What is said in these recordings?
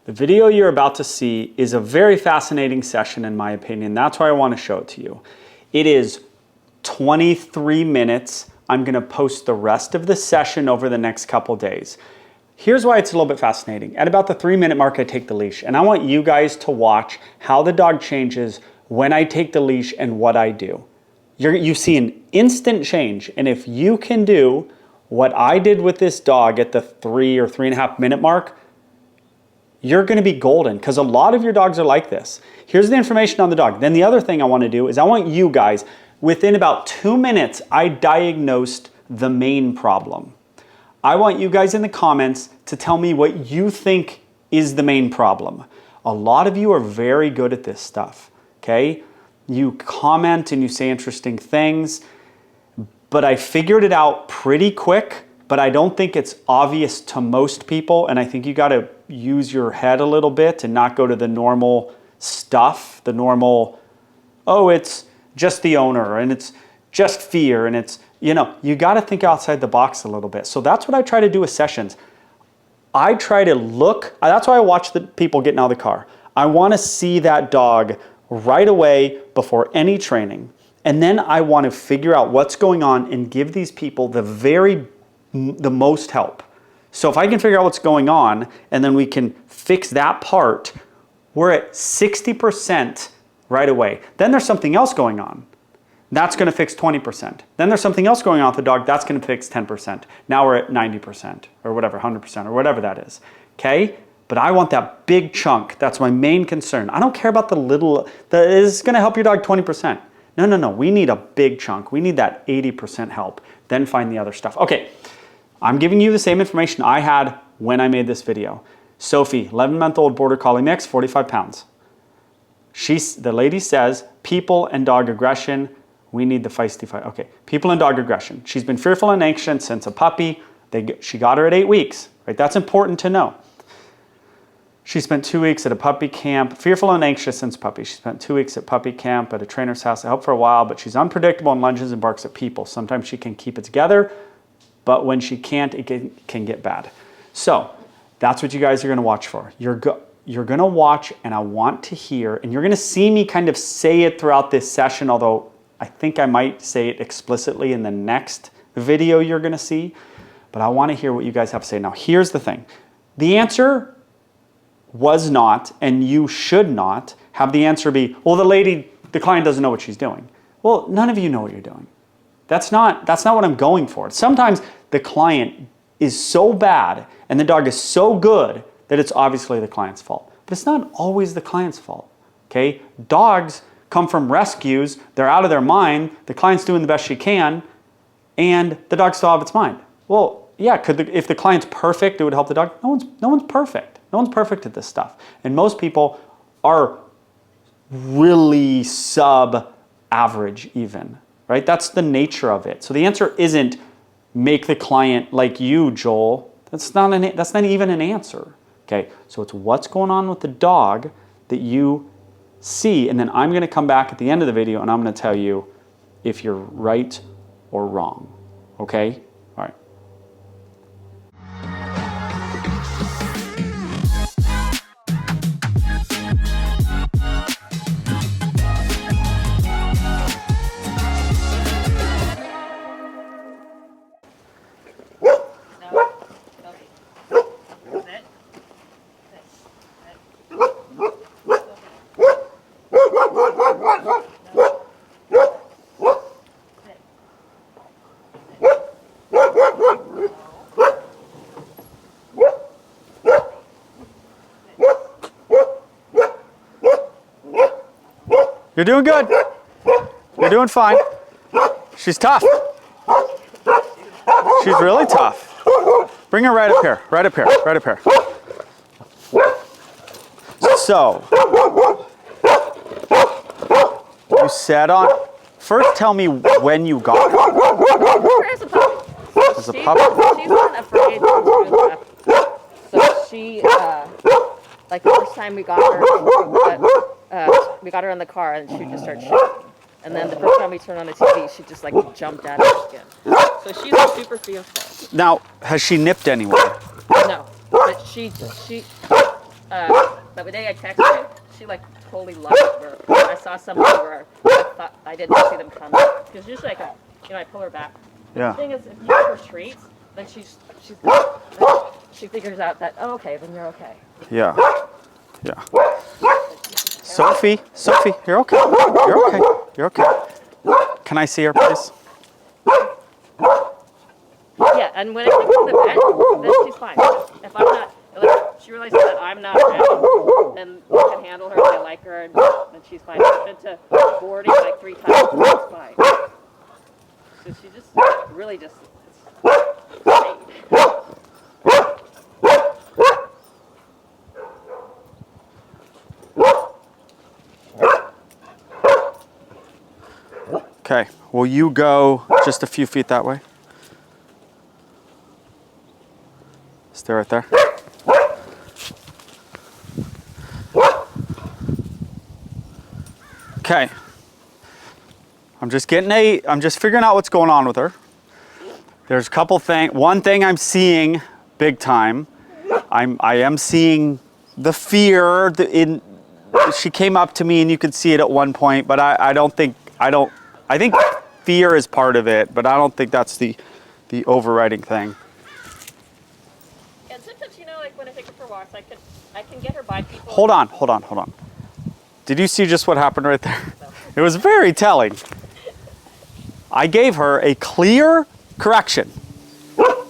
The video you're about to see is a very fascinating session in my opinion. That's why I want to show it to you. It is 23 minutes. I'm going to post the rest of the session over the next couple days. Here's why it's a little bit fascinating. At about the 3-minute mark, I take the leash, and I want you guys to watch how the dog changes when I take the leash and what I do. You see an instant change, and if you can do what I did with this dog at the 3 or 3.5 minute mark, you're going to be golden, because a lot of your dogs are like this. Here's the information on the dog. Then the other thing I want to do is I want you guys, within about 2 minutes, I diagnosed the main problem. I want you guys in the comments to tell me what you think is the main problem. A lot of you are very good at this stuff, okay? You comment and you say interesting things, but I figured it out pretty quick, but I don't think it's obvious to most people, and I think you gotta use your head a little bit and not go to the normal stuff, the normal, oh, it's just the owner, and it's just fear, and it's, you know, you gotta think outside the box a little bit. So that's what I try to do with sessions. I try to look, that's why I watch the people getting out of the car. I wanna see that dog right away before any training. And then I want to figure out what's going on and give these people the most help. So if I can figure out what's going on and then we can fix that part, we're at 60% right away. Then there's something else going on. That's going to fix 20%. Then there's something else going on with the dog. That's going to fix 10%. Now we're at 90% or whatever, 100% or whatever that is. Okay? But I want that big chunk. That's my main concern. I don't care about the little, that is going to help your dog 20%. No. We need a big chunk. We need that 80% help. Then find the other stuff. Okay, I'm giving you the same information I had when I made this video. Sophie, 11-month-old Border Collie mix, 45 pounds. The lady says, people and dog aggression, we need the feisty fight. Okay, people and dog aggression. She's been fearful and anxious since a puppy. She got her at 8 weeks, right? That's important to know. She spent 2 weeks at a puppy camp, fearful and anxious since puppy. She spent 2 weeks at puppy camp at a trainer's house. I helped for a while, but she's unpredictable and lunges and barks at people. Sometimes she can keep it together, but when she can't, it can get bad. So that's what you guys are going to watch for. You're going to watch, and I want to hear, and you're going to see me kind of say it throughout this session, although I think I might say it explicitly in the next video you're going to see, but I want to hear what you guys have to say. Now, here's the thing. The answer was not, and you should not have the answer be, well, the client doesn't know what she's doing. Well, none of you know what you're doing. That's not what I'm going for. Sometimes the client is so bad and the dog is so good that it's obviously the client's fault. But it's not always the client's fault, okay? Dogs come from rescues, they're out of their mind, the client's doing the best she can, and the dog still have its mind. Well, yeah, if the client's perfect, it would help the dog. No one's perfect. No one's perfect at this stuff. And most people are really sub-average even, right? That's the nature of it. So the answer isn't make the client like you, Joel. That's not even an answer, okay? So it's what's going on with the dog that you see, and then I'm going to come back at the end of the video and I'm going to tell you if you're right or wrong, okay? All right. You're doing good. You're doing fine. She's tough. She's really tough. Bring her right up here, right up here, right up here. So, you said on, first tell me when you got her. As a puppy. As a puppy? She's not afraid to do stuff. So she, like the first time we got her in the car and she just started shaking. And then the first time we turned on the TV, she just like jumped out of her skin. So she's super fearful. Now, has she nipped anywhere? No, but she But the day I texted her, she like totally loved it. Where I saw something where I thought I didn't see them coming. Because usually I pull her back. Yeah. The thing is, if you give her treats, then she figures out that, oh, okay, then you're okay. Yeah. Yeah. Sophie, you're okay. You're okay. You're okay. Can I see her, please? Yeah, and when I take her to the vet, then she's fine. If I'm not, like, she realizes that I'm not around, then I can handle her, I like her, and then she's fine. I've been to boarding like 3 times, and she's fine. So she just really just, it's great. Okay, will you go just a few feet that way? Stay right there. Okay. I'm just figuring out what's going on with her. There's a couple things. One thing I'm seeing big time. I am seeing the fear she came up to me and you could see it at one point, but I think fear is part of it, but I don't think that's the overriding thing. And sometimes, like when I take her for walks, I can get her by people. Hold on. Did you see just what happened right there? It was very telling. I gave her a clear correction,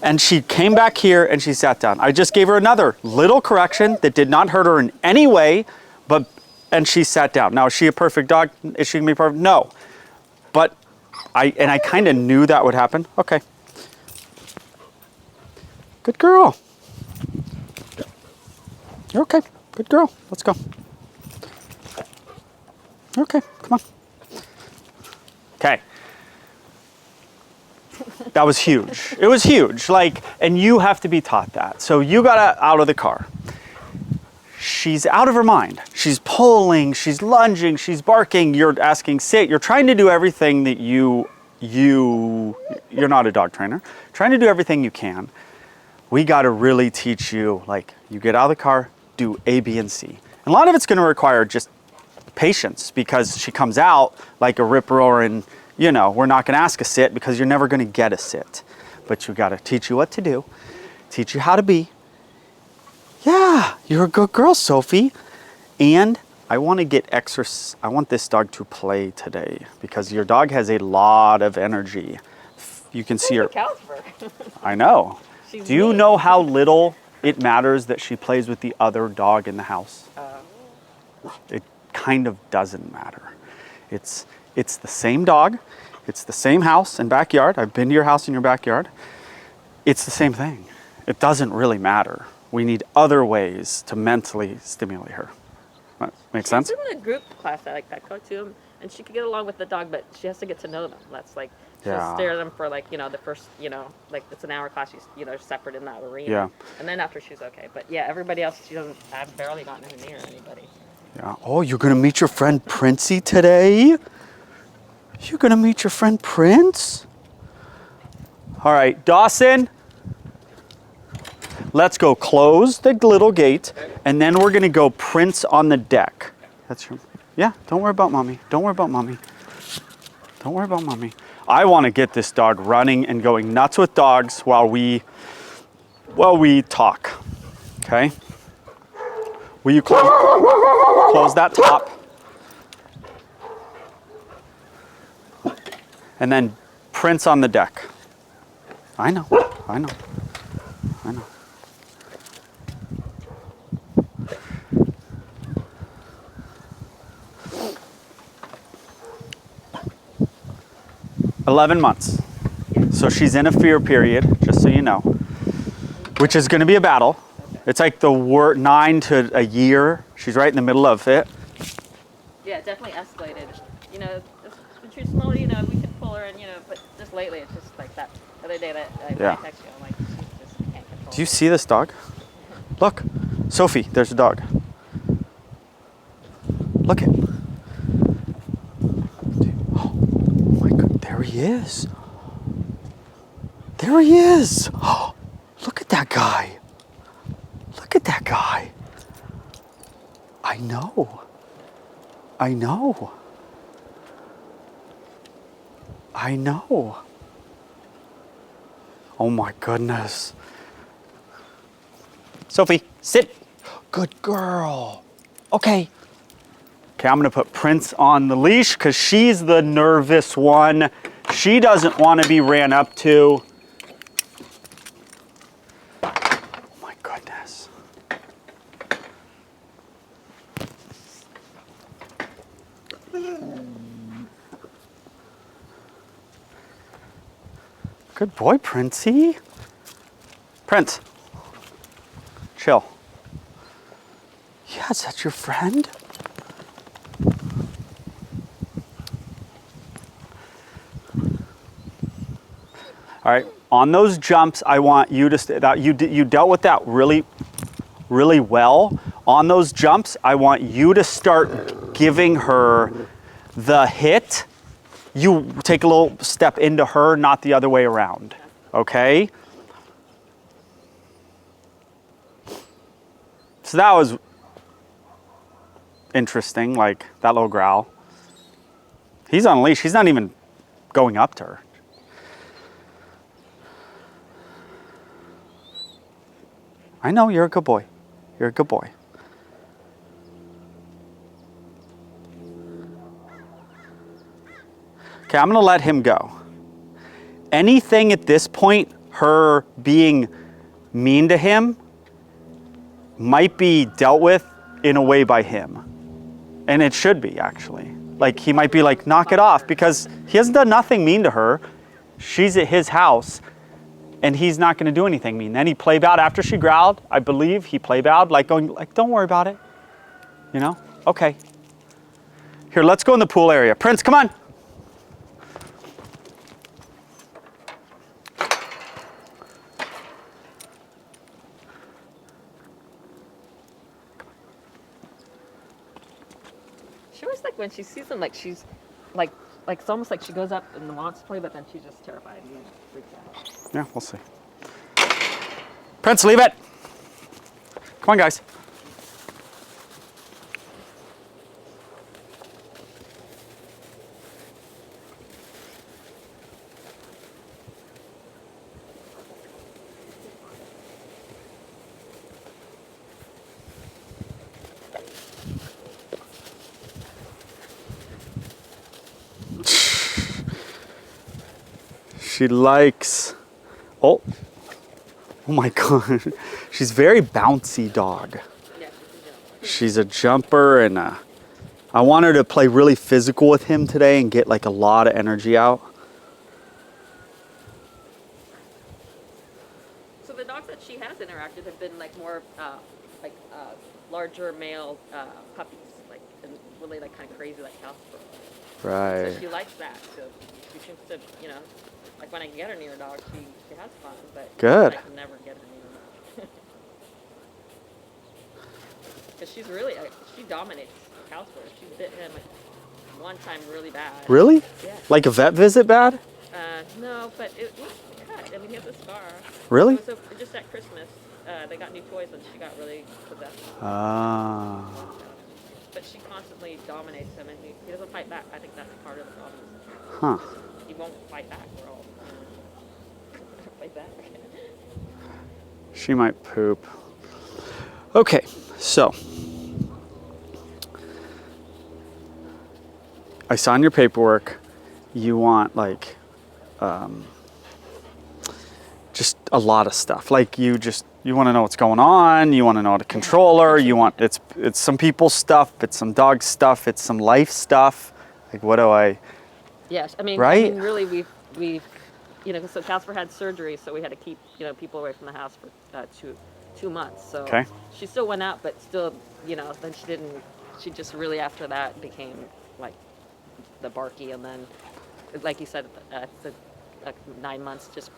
and she came back here and she sat down. I just gave her another little correction that did not hurt her in any way, and she sat down. Now, is she a perfect dog? Is she gonna be perfect? No. But I kind of knew that would happen. Okay. Good girl. You're okay. Good girl. Let's go. You're okay. Come on. Okay. That was huge. It was huge. And you have to be taught that. So you got out of the car. She's out of her mind. She's pulling, she's lunging, she's barking, you're asking sit. You're trying to do everything that you're not a dog trainer. Trying to do everything you can. We got to really teach you, you get out of the car, do A, B, and C. And a lot of it's going to require just patience because she comes out like a rip roaring, we're not going to ask a sit because you're never going to get a sit. But you got to teach you what to do, teach you how to be. Yeah, you're a good girl, Sophie. And I want to get exercise. I want this dog to play today because your dog has a lot of energy. You can see her. I know. Do you know how little it matters that she plays with the other dog in the house? It kind of doesn't matter. It's the same dog. It's the same house and backyard. I've been to your house and your backyard. It's the same thing. It doesn't really matter. We need other ways to mentally stimulate her. Make sense? She's in a group class I go to, and she could get along with the dog, but she has to get to know them. That's she'll stare at them for the first, it's an hour class, she's, separate in that arena. Yeah. And then after she's okay. But yeah, everybody else, I've barely gotten her near anybody. Yeah. Oh, you're going to meet your friend Princey today? You're going to meet your friend Prince? All right, Dawson. Let's go close the little gate, and then we're going to go Prince on the deck. That's your, yeah, don't worry about mommy. Don't worry about mommy. Don't worry about mommy. I want to get this dog running and going nuts with dogs while we talk. Okay? Will you close that top? And then Prince on the deck. I know. 11 months. So she's in a fear period, just so you know, which is going to be a battle. It's like the 9 to a year. She's right in the middle of it. Yeah, it definitely escalated. When she was small, we could pull her and, but just lately it's just like that. The other day that I text you, I'm like, she just can't control. Do you see this dog? Look, Sophie, there's a dog. Look at him. Oh my God, there he is. There he is. Oh, look at that guy. Look at that guy. I know. I know. I know. Oh my goodness. Sophie, sit. Good girl. Okay. Okay, I'm gonna put Prince on the leash because she's the nervous one. She doesn't want to be ran up to. Oh my goodness. Good boy, Princey. Prince. Chill. Yeah, is that your friend? All right, on those jumps, I want you to, you dealt with that really well. On those jumps, I want you to start giving her the hit. You take a little step into her, not the other way around, okay? So that was interesting, like that little growl. He's on a leash, he's not even going up to her. I know, you're a good boy. You're a good boy. Okay, I'm gonna let him go. Anything at this point, her being mean to him, might be dealt with in a way by him. And it should be, actually. Like, he might be like, knock it off, because he hasn't done nothing mean to her. She's at his house. And he's not going to do anything mean. Then he play bowed after she growled. I believe he play bowed, like going, like, don't worry about it. You know? Okay. Here, let's go in the pool area. Prince, come on. She always like when she sees him, like she's like it's almost like she goes up and wants to play, but then she's just terrified and freaks out. Yeah, we'll see. Prince, leave it. Come on, guys. She likes, oh my God. She's very bouncy dog. Yeah, She's a jumper, and I want her to play really physical with him today and get like a lot of energy out. So the dogs that she has interacted have been like more larger male puppies, like and really like kind of crazy like house squirrels. Right. So she likes that. So she seems to, like when I can get her near a dog, she has fun. But Good. I can never get her near a dog. Because she's really, she dominates house squirrels. She bit him like one time really bad. Really? Yeah. Like a vet visit bad? No, but it was cut. I mean, he has a scar. Really? So just at Christmas, they got new toys and she got really possessed. Ah. But she constantly dominates him and he doesn't fight back. I think that's part of the problem. Huh. He won't fight back. We're all fight back. She might poop. Okay, so I saw in your paperwork you want like just a lot of stuff. Like you want to know what's going on, you want to know how to control her, you want it's some people's stuff, it's some dog stuff, it's some life stuff. Like what do I Yes, I mean, right? I mean really we've so Casper had surgery, so we had to keep people away from the house for 2 months. So Okay. she still went out, but still then she didn't. She just really after that became like the barky, and then like you said, the 9 months just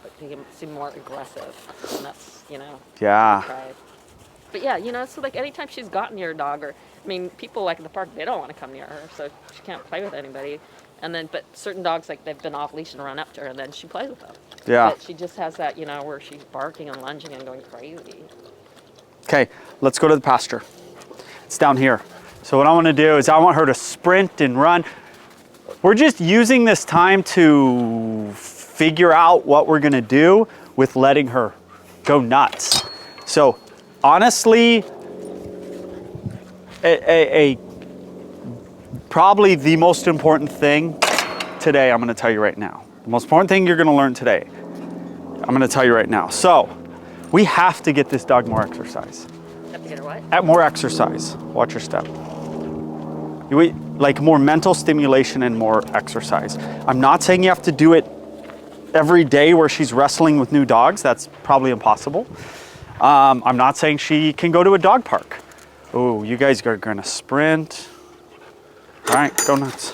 seemed more aggressive, and that's Yeah. tried. But yeah, so like anytime she's gotten near a dog, or I mean, people like in the park, they don't want to come near her, so she can't play with anybody. And then, but certain dogs, like they've been off leash and run up to her, and then she plays with them. Yeah. But she just has that, where she's barking and lunging and going crazy. Okay, let's go to the pasture. It's down here. So what I want to do is I want her to sprint and run. We're just using this time to figure out what we're going to do with letting her go nuts. So honestly, probably the most important thing today, I'm going to tell you right now. The most important thing you're going to learn today, I'm going to tell you right now. So we have to get this dog more exercise. Have to get her what? At more exercise. Watch your step. Like more mental stimulation and more exercise. I'm not saying you have to do it every day where she's wrestling with new dogs. That's probably impossible. I'm not saying she can go to a dog park. Oh, you guys are gonna sprint. All right, go nuts.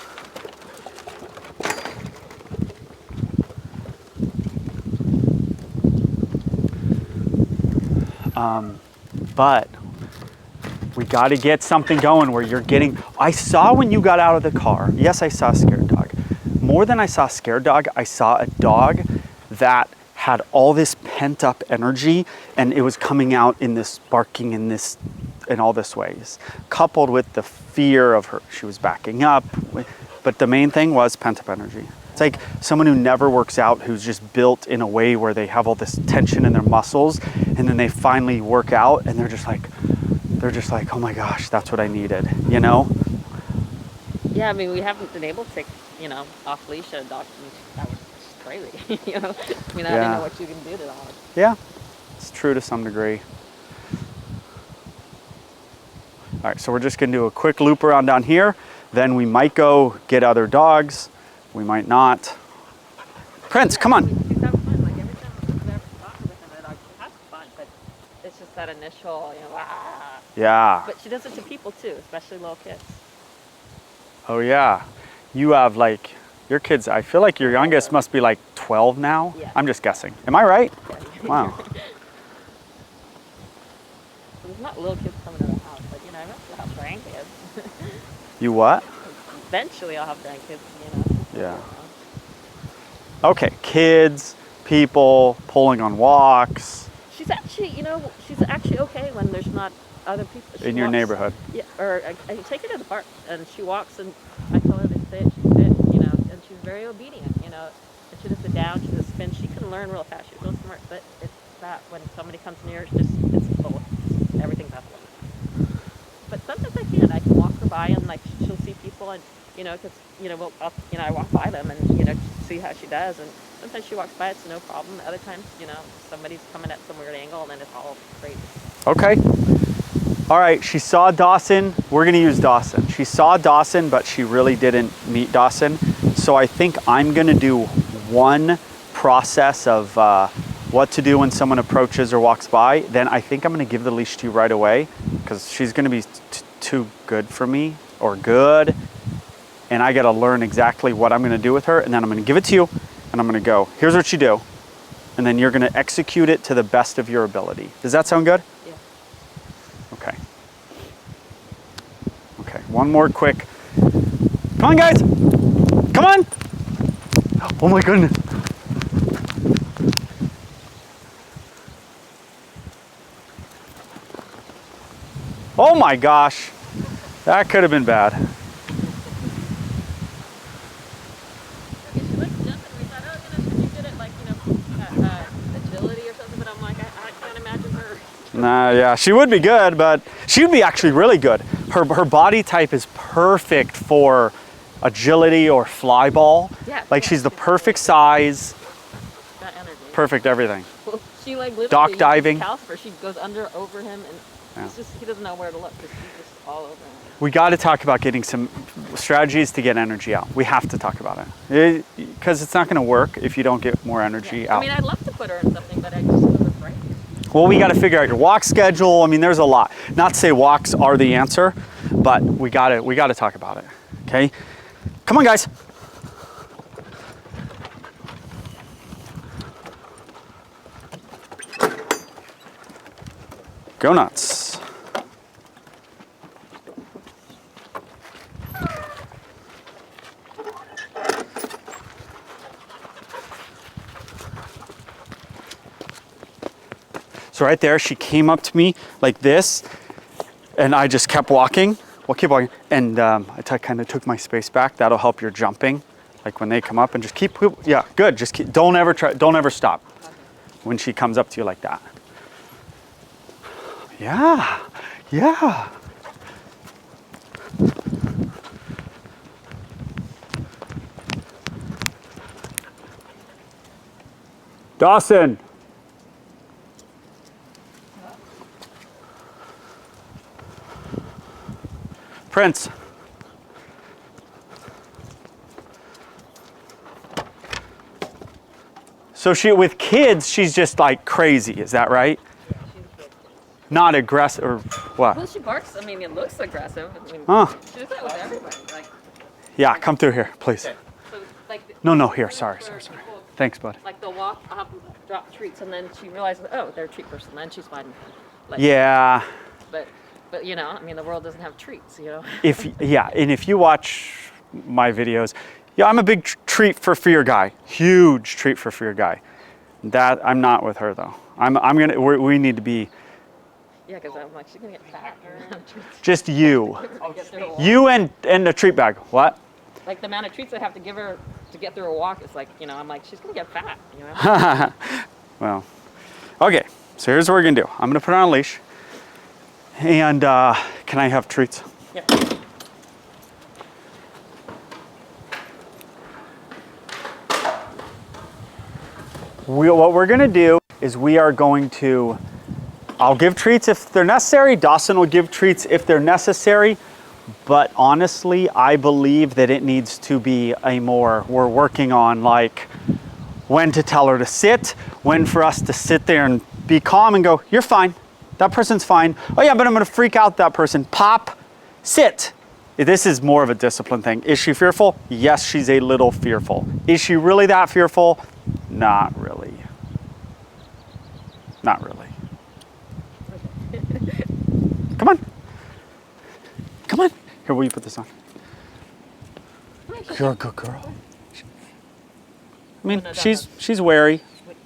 But we got to get something going where you're getting, I saw when you got out of the car, yes, I saw a scared dog. More than I saw a scared dog, I saw a dog that had all this pent up energy and it was coming out in this barking in all this ways, coupled with the fear of her. She was backing up, but the main thing was pent up energy. It's like someone who never works out, who's just built in a way where they have all this tension in their muscles and then they finally work out and they're just like, oh my gosh, that's what I needed, you know? Yeah, I mean, we haven't been able to take, off leash a dog. That was just crazy, I mean, I don't know what you can do to dogs. Yeah, it's true to some degree. All right, so we're just gonna do a quick loop around down here. Then we might go get other dogs. We might not. Prince, come on. She's having fun. Like every time I'm there talking with the dog, she has fun, but it's just that initial, Yeah. But she does it to people too, especially little kids. Oh yeah. You have like, your kids, I feel like your youngest must be like 12 now. Yeah. I'm just guessing. Am I right? Yeah. Wow. So there's not little kids coming to the house, but eventually I'll have grandkids. You what? Eventually I'll have grandkids, Yeah. Okay, kids, people, pulling on walks. She's actually okay when there's not other people. She In your walks- neighborhood. Yeah, or I take her to the park and she walks and I tell her to sit, she sits, and she's very obedient, and she does sit down, she does spin. She can learn real fast. She's real smart, but it's that when somebody comes near, it's full. Everything's out the window. But sometimes I can walk her by and like she'll see people and because I walk by them and see how she does, and sometimes she walks by, it's no problem. Other times somebody's coming at some weird angle and then it's all crazy. Okay. All right, she saw Dawson. We're gonna use Dawson. She saw Dawson, but she really didn't meet Dawson. So I think I'm gonna do one process of what to do when someone approaches or walks by. Then I think I'm gonna give the leash to you right away because she's gonna be too good for me or good. And I gotta learn exactly what I'm gonna do with her, and then I'm gonna give it to you and I'm gonna go, here's what you do. And then you're gonna execute it to the best of your ability. Does that sound good? Yeah. Okay. Okay, one more quick. Come on, guys. Come on. Oh my goodness. Oh my gosh. That could have been bad. She likes jumping. We thought, she did it like, agility or something, but I'm like, I can't imagine her. Nah, yeah, she would be good, but she would be actually really good. Her body type is perfect for agility or fly ball. Yeah. Like she's the perfect size, Got energy. perfect everything. She like literally Dock uses diving. Caliper. She goes over him and he doesn't know where to look because she's just all over him. We got to talk about getting some strategies to get energy out. We have to talk about it because it's not going to work if you don't get more energy out. I mean, I'd love to put her in something, but I just was afraid. Well, we got to figure out your walk schedule. I mean, there's a lot. Not to say walks are the answer, but we got to talk about it. Okay, come on, guys. Go nuts. So right there, she came up to me like this, and I just kept walking Well, keep walking. And kind of took my space back. That'll help your jumping. Like when they come up and just keep, yeah, good. Just keep, don't ever stop when she comes up to you like that. Yeah, yeah. Dawson. Prince. So with kids, she's just like crazy, is that right? Yeah, she's good. Not aggressive, or what? Well, she barks. I mean, it looks aggressive. I mean, Huh. she does that with everybody. Like, Yeah, come through here, please. so, like. No, here, sorry. People, Thanks, bud. like they'll walk up, drop treats, and then she realizes, oh, they're a treat person. Then she's fine. Like, Yeah. But you know, I mean, the world doesn't have treats, you know. And if you watch my videos, yeah, I'm a big treat for fear guy. Huge treat for fear guy. That I'm not with her though. We need to be. Yeah, because I'm like, she's gonna get fat. Just you. You and the treat bag. What? like the amount of treats I have to give her to get through a walk. It's like, you know, I'm like, she's gonna get fat. You know. Well, okay. So here's what we're gonna do. I'm gonna put her on a leash. And can I have treats? Yeah. What we're gonna do is I'll give treats if they're necessary. Dawson will give treats if they're necessary. But honestly, I believe that it needs to be we're working on like when to tell her to sit, when for us to sit there and be calm and go, you're fine. That person's fine. Oh yeah, but I'm gonna freak out that person. Pop, sit. This is more of a discipline thing. Is she fearful? Yes, she's a little fearful. Is she really that fearful? Not really. Not really. Come on. Come on. Here, will you put this on? You're a good girl. I mean, she's wary.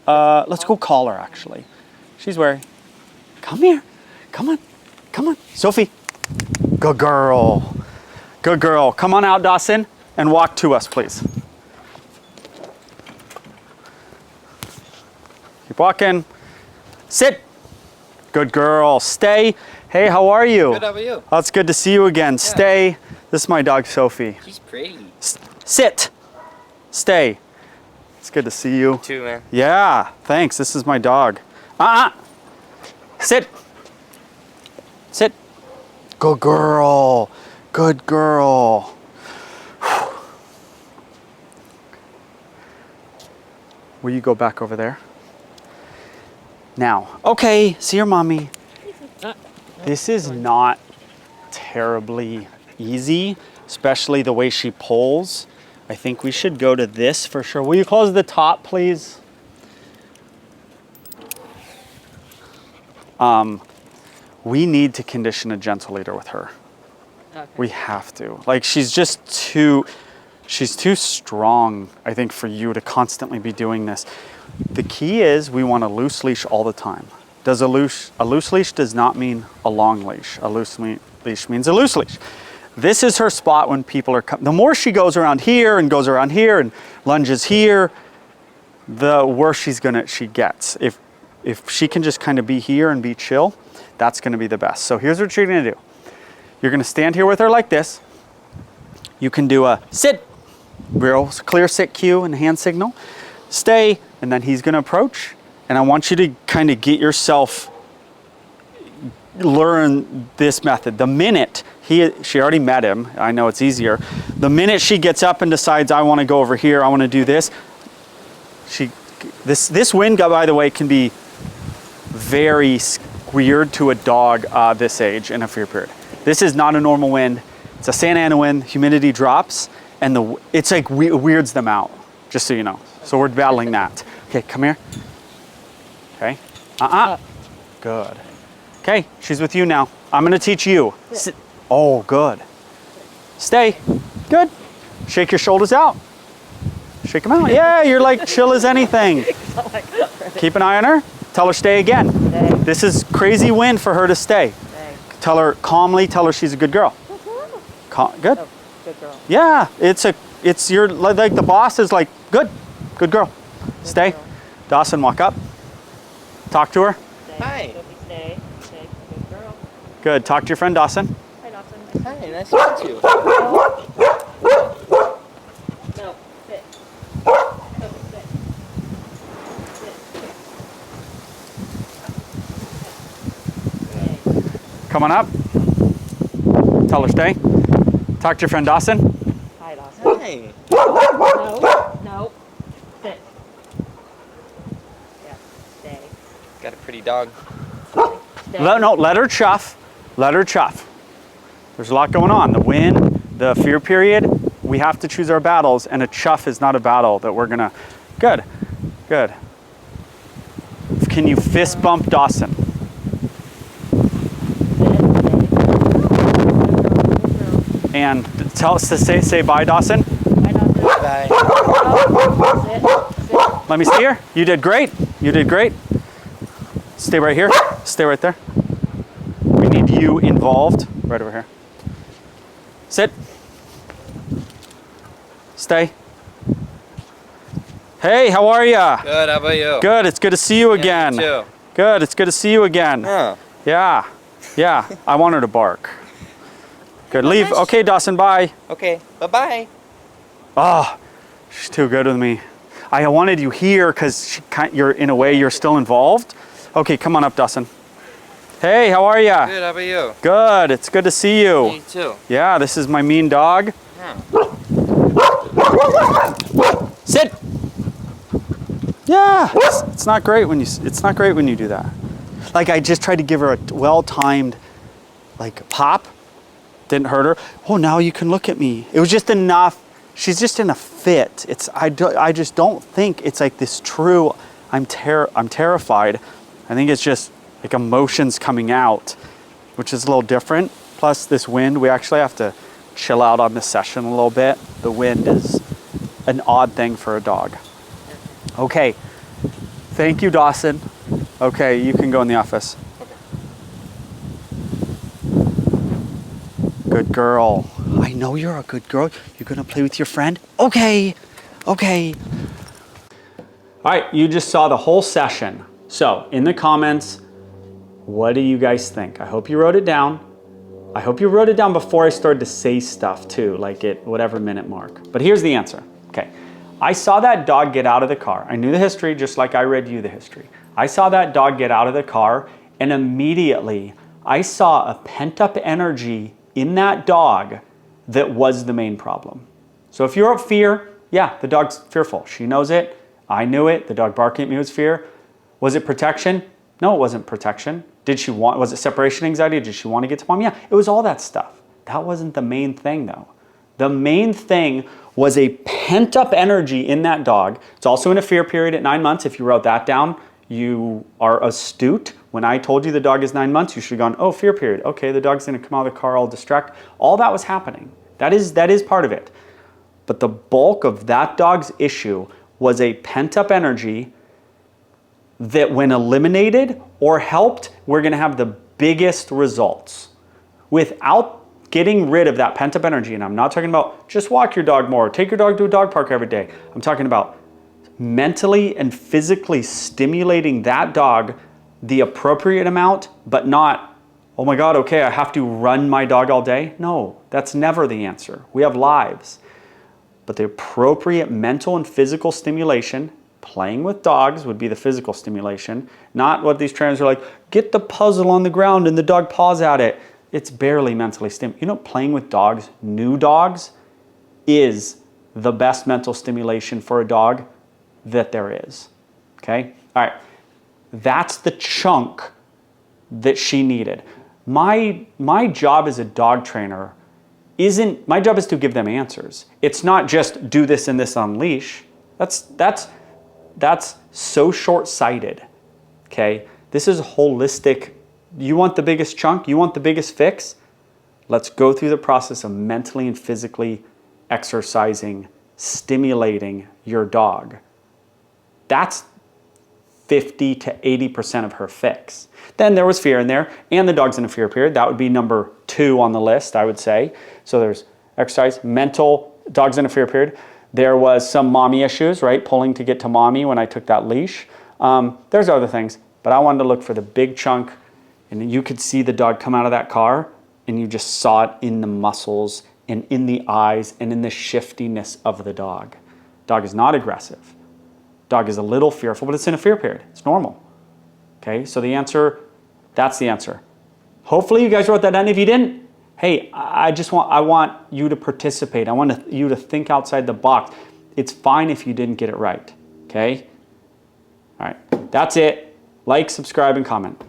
Let's go call her, actually. She's wary. Come here. Come on. Come on. Sophie. Good girl. Good girl. Come on out, Dawson, and walk to us, please. Keep walking. Sit. Good girl. Stay. Hey, how are you? Good, how are you? Oh, it's good to see you again. Stay. This is my dog, Sophie. She's pretty. Sit. Stay. It's good to see you. Too, man. Yeah, thanks. This is my dog. Sit. Sit. Good girl. Good girl. Will you go back over there? Now, okay, see your mommy. This is not terribly easy, especially the way she pulls. I think we should go to this for sure. Will you close the top, please? We need to condition a gentle leader with her. Okay. We have to. Like, she's too strong, I think, for you to constantly be doing this. The key is we want a loose leash all the time. A loose leash does not mean a long leash. A loose leash means a loose leash. This is her spot when people are coming. The more she goes around here and lunges here, the worse she gets. If she can just kind of be here and be chill, that's gonna be the best. So here's what you're gonna do. You're gonna stand here with her like this. You can do a sit, real clear sit cue and hand signal. Stay, and then he's gonna approach. And I want you to kind of get yourself, learn this method. The minute she already met him, I know it's easier. The minute she gets up and decides, I wanna go over here, I wanna do this, this wind, by the way, can be very weird to a dog this age in a fear period. This is not a normal wind. It's a Santa Ana wind, humidity drops, and it's like weirds them out, just so you know. So we're battling that. Okay, come here. Okay. Good. Okay, she's with you now. I'm gonna teach you. Sit. Oh, good. Stay. Good. Shake your shoulders out. Shake them out. Yeah, you're like chill as anything. Keep an eye on her. Tell her stay again. Stay. This is crazy wind for her to stay. Tell her calmly, tell her she's a good girl. Good. Oh, good girl. Yeah, it's your, like the boss is like, good girl. Stay. Girl. Dawson, walk up. Talk to her. Stay. Hi. Sophie, stay. Stay. Good girl. Good. Talk to your friend Dawson. Hi, Dawson. Hi, nice to meet you. No, sit. Sophie, sit. Sit. Stay. Come on up. Tell her stay. Talk to your friend Dawson. Hi, Dawson. Hi. No. Sit. Yeah. Stay. Got a pretty dog. Stay. Let her chuff. Let her chuff. There's a lot going on. The wind, the fear period. We have to choose our battles, and a chuff is not a battle that we're gonna. Good. Can you fist bump Dawson? And tell us to say bye, Dawson. Hi, Dawson. Bye. Sit. Let me see her. You did great. Stay right here. Stay right there. We need you involved. Right over here. Sit. Stay. Hey, how are ya? Good, how about you? Good. It's good to see you again. You too. Good. It's good to see you again. Oh. Yeah. I want her to bark. Good. Leave. nice. Okay, Dawson. Bye. Okay, bye-bye. Oh, she's too good with me. I wanted you here because you're in a way you're still involved. Okay, come on up, Dawson. Hey, how are ya? Good, how about you? Good. It's good to see you. Me too. Yeah, this is my mean dog. Yeah. Sit. Yeah, it's not great when you do that. Like I just tried to give her a well-timed, like pop. Didn't hurt her. Oh, now you can look at me. It was just enough. She's just in a fit. I just don't think it's like this true. I'm terrified. I think it's just like emotions coming out, which is a little different. Plus this wind, we actually have to chill out on this session a little bit. The wind is an odd thing for a dog. Okay. Thank you, Dawson. Okay, you can go in the office. Good girl. I know you're a good girl. You're gonna play with your friend? Okay. All right, you just saw the whole session. So in the comments, what do you guys think? I hope you wrote it down. I hope you wrote it down before I started to say stuff too, like at whatever minute mark. But here's the answer. Okay, I saw that dog get out of the car. I knew the history just like I read you the history. I saw that dog get out of the car and immediately I saw a pent up energy in that dog that was the main problem. So if you're at fear, yeah, the dog's fearful. She knows it. I knew it. The dog barking at me was fear. Was it protection? No, it wasn't protection. Was it separation anxiety? Did she want to get to mom? Yeah, it was all that stuff. That wasn't the main thing though. The main thing was a pent up energy in that dog. It's also in a fear period at 9 months. If you wrote that down, you are astute. When I told you the dog is 9 months, you should have gone, oh, fear period. Okay, the dog's gonna come out of the car all distract. All that was happening. That is part of it. But the bulk of that dog's issue was a pent up energy that when eliminated or helped, we're gonna have the biggest results. Without getting rid of that pent up energy, and I'm not talking about just walk your dog more, take your dog to a dog park every day. I'm talking about mentally and physically stimulating that dog the appropriate amount, but not, oh my God, okay, I have to run my dog all day. No, that's never the answer. We have lives. But the appropriate mental and physical stimulation, playing with dogs would be the physical stimulation, not what these trainers are like, get the puzzle on the ground and the dog paws at it. It's barely mentally stimulating. You know, playing with dogs, new dogs, is the best mental stimulation for a dog that there is. Okay? All right. That's the chunk that she needed. My job as a dog trainer my job is to give them answers. It's not just do this and this on leash. That's so short-sighted. Okay? This is holistic. You want the biggest chunk? You want the biggest fix? Let's go through the process of mentally and physically exercising, stimulating your dog. That's 50 to 80% of her fix. Then there was fear in there, and the dog's in a fear period. That would be number 2 on the list, I would say. So there's exercise, mental, dog's in a fear period. There was some mommy issues, right? Pulling to get to mommy when I took that leash. There's other things, but I wanted to look for the big chunk, and you could see the dog come out of that car, and you just saw it in the muscles and in the eyes and in the shiftiness of the dog. Dog is not aggressive. Dog is a little fearful, but it's in a fear period. It's normal. Okay, so the answer, that's the answer. Hopefully you guys wrote that down. If you didn't, hey, I want you to participate. I want you to think outside the box. It's fine if you didn't get it right, okay? All right, that's it. Like, subscribe, and comment.